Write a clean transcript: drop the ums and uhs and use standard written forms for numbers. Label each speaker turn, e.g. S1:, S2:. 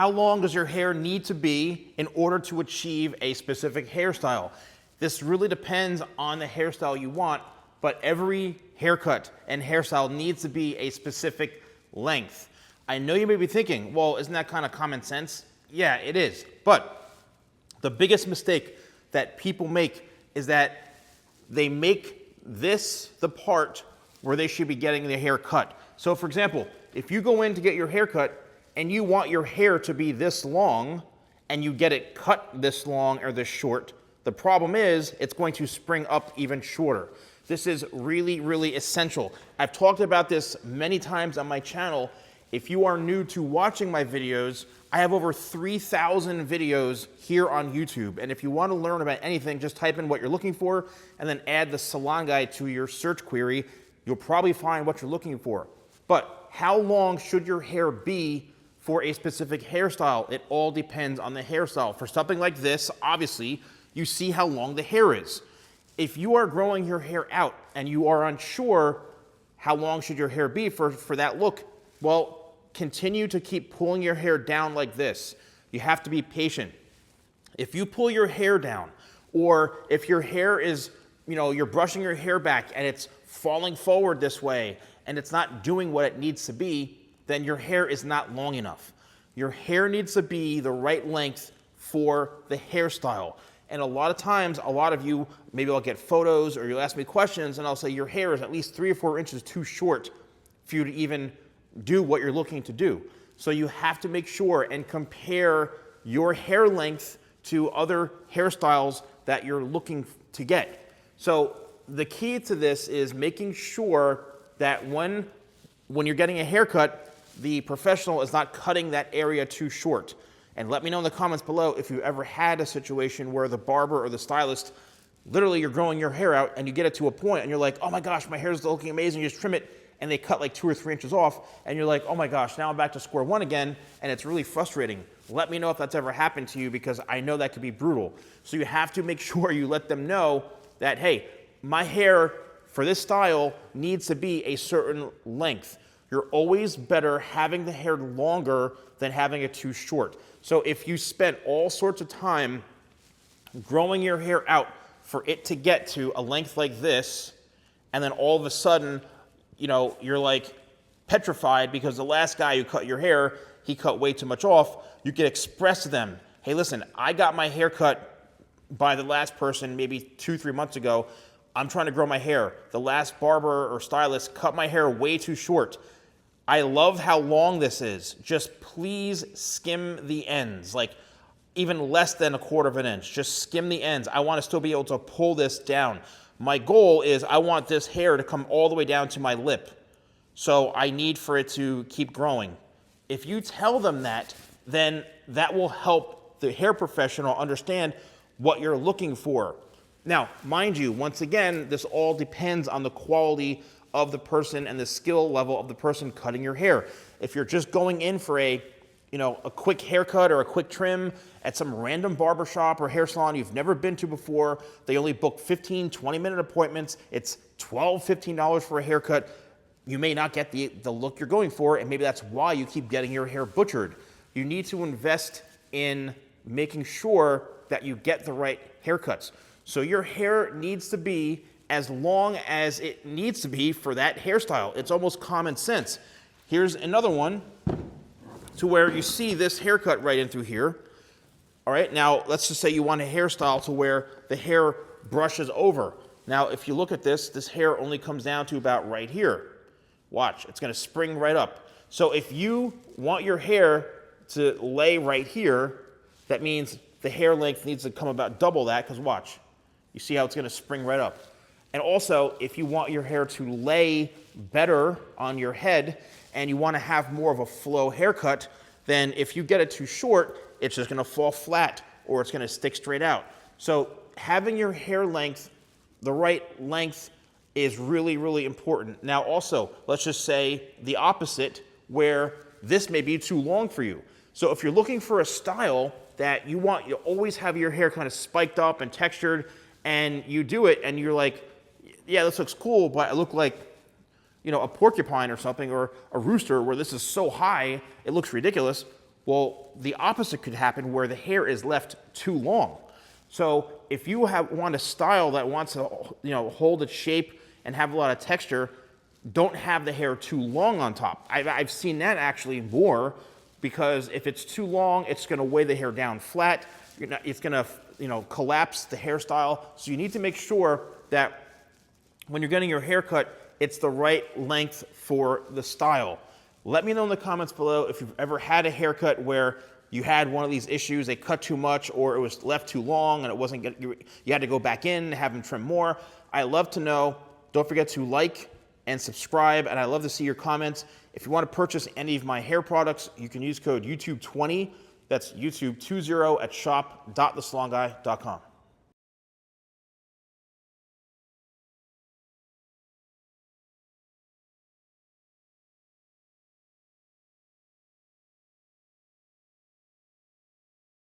S1: How long does your hair need to be in order to achieve a specific hairstyle? This really depends on the hairstyle you want, but every haircut and hairstyle needs to be a specific length. I know you may be thinking, well, isn't that kind of common sense? Yeah, it is. But the biggest mistake that people make is that they make this the part where they should be getting their hair cut. So for example, if you go in to get your hair cut and you want your hair to be this long and you get it cut this long or this short, the problem is it's going to spring up even shorter. This is really, really essential. I've talked about this many times on my channel. If you are new to watching my videos, I have over 3,000 videos here on YouTube. And if you want to learn about anything, just type in what you're looking for and then add the Salon Guy to your search query. You'll probably find what you're looking for. But how long should your hair be for a specific hairstyle? It all depends on the hairstyle. For something like this, obviously, you see how long the hair is. If you are growing your hair out and you are unsure how long should your hair be for that look, well, continue to keep pulling your hair down like this. You have to be patient. If you pull your hair down, or if your hair is, you're brushing your hair back and it's falling forward this way and it's not doing what it needs to be, then your hair is not long enough. Your hair needs to be the right length for the hairstyle. And a lot of times, a lot of you, maybe I'll get photos or you'll ask me questions and I'll say your hair is at least 3 or 4 inches too short for you to even do what you're looking to do. So you have to make sure and compare your hair length to other hairstyles that you're looking to get. So the key to this is making sure that when you're getting a haircut, the professional is not cutting that area too short. And let me know in the comments below if you ever had a situation where the barber or the stylist, literally you're growing your hair out and you get it to a point and you're like, oh my gosh, my hair is looking amazing, you just trim it, and they cut like 2 or 3 inches off, and you're like, oh my gosh, now I'm back to square one again, and it's really frustrating. Let me know if that's ever happened to you, because I know that could be brutal. So you have to make sure you let them know that, hey, my hair for this style needs to be a certain length. You're always better having the hair longer than having it too short. So if you spent all sorts of time growing your hair out for it to get to a length like this, and then all of a sudden, you're like petrified because the last guy who cut your hair, he cut way too much off, you can express to them, hey, listen, I got my hair cut by the last person maybe 2-3 months ago. I'm trying to grow my hair. The last barber or stylist cut my hair way too short. I love how long this is. Just please skim the ends, like even less than 1/4 of an inch. Just skim the ends. I want to still be able to pull this down. My goal is I want this hair to come all the way down to my lip. So I need for it to keep growing. If you tell them that, then that will help the hair professional understand what you're looking for. Now, mind you, once again, this all depends on the quality of the person and the skill level of the person cutting your hair. If you're just going in for a quick haircut or a quick trim at some random barbershop or hair salon you've never been to before, they only book 15, 20-minute appointments, it's $12, $15 for a haircut, you may not get the look you're going for, and maybe that's why you keep getting your hair butchered. You need to invest in making sure that you get the right haircuts. So your hair needs to be as long as it needs to be for that hairstyle. It's almost common sense. Here's another one to where you see this haircut right in through here. All right, now let's just say you want a hairstyle to where the hair brushes over. Now, if you look at this hair only comes down to about right here. Watch, it's gonna spring right up. So if you want your hair to lay right here, that means the hair length needs to come about double that, because watch, you see how it's gonna spring right up. And also, if you want your hair to lay better on your head and you want to have more of a flow haircut, then if you get it too short, it's just going to fall flat or it's going to stick straight out. So having your hair length, the right length, is really, really important. Now also, let's just say the opposite, where this may be too long for you. So if you're looking for a style that you always have your hair kind of spiked up and textured, and you do it and you're like, yeah, this looks cool, but I look like, a porcupine or something, or a rooster, where this is so high, it looks ridiculous. Well, the opposite could happen where the hair is left too long. So if you want a style that wants to, hold its shape and have a lot of texture, don't have the hair too long on top. I've seen that actually more, because if it's too long, it's going to weigh the hair down flat. It's going to, collapse the hairstyle. So you need to make sure that when you're getting your hair cut, it's the right length for the style. Let me know in the comments below if you've ever had a haircut where you had one of these issues, they cut too much, or it was left too long and it wasn't you had to go back in and have them trim more. I love to know. Don't forget to like and subscribe, and I love to see your comments. If you want to purchase any of my hair products, you can use code YouTube20. That's YouTube20 at shop.thesalonguy.com.